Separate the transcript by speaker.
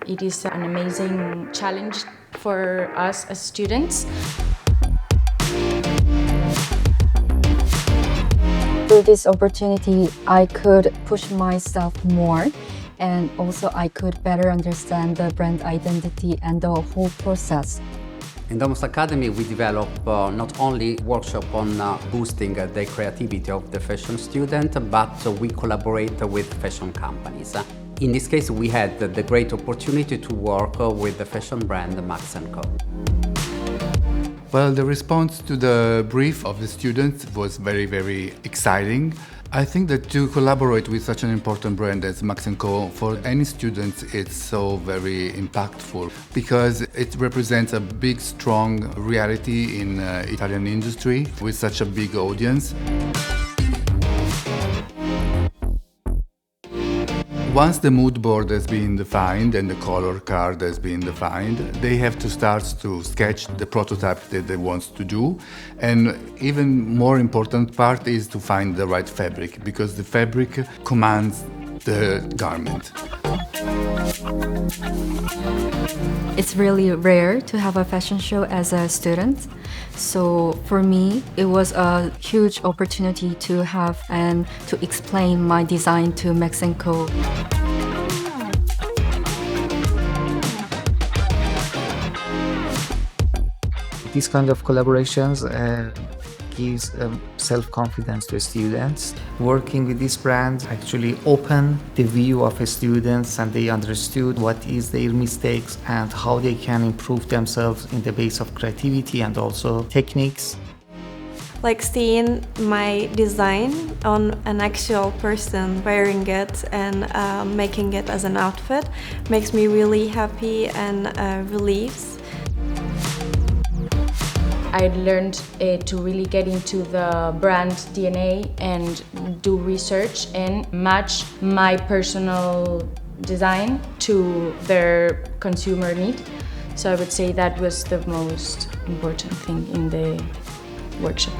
Speaker 1: It is an amazing challenge for us as students.
Speaker 2: Through this opportunity, I could push myself more, and also I could better understand the brand identity and the whole process.
Speaker 3: In Domus Academy, we develop not only workshop on boosting the creativity of the fashion student, but we collaborate with fashion companies. In this case, we had the great opportunity to work with the fashion brand MAX&Co.
Speaker 4: Well, the response to the brief of the students was very, very exciting. I think that to collaborate with such an important brand as MAX&Co, for any students, it's so very impactful because it represents a big, strong reality in Italian industry with such a big audience. Once the mood board has been defined and the color card has been defined, they have to start to sketch the prototype that they want to do. And even more important part is to find the right fabric, because the fabric commands the garment.
Speaker 2: It's really rare to have a fashion show as a student. So for me, it was a huge opportunity to have and to explain my design to MAX&Co.
Speaker 5: These kind of collaborations gives self-confidence to students. Working with this brand actually opened the view of students, and they understood what is their mistakes and how they can improve themselves in the base of creativity and also techniques.
Speaker 6: Like seeing my design on an actual person wearing it and making it as an outfit makes me really happy and relieved.
Speaker 1: I learned to really get into the brand DNA and do research and match my personal design to their consumer need. So I would say that was the most important thing in the workshop.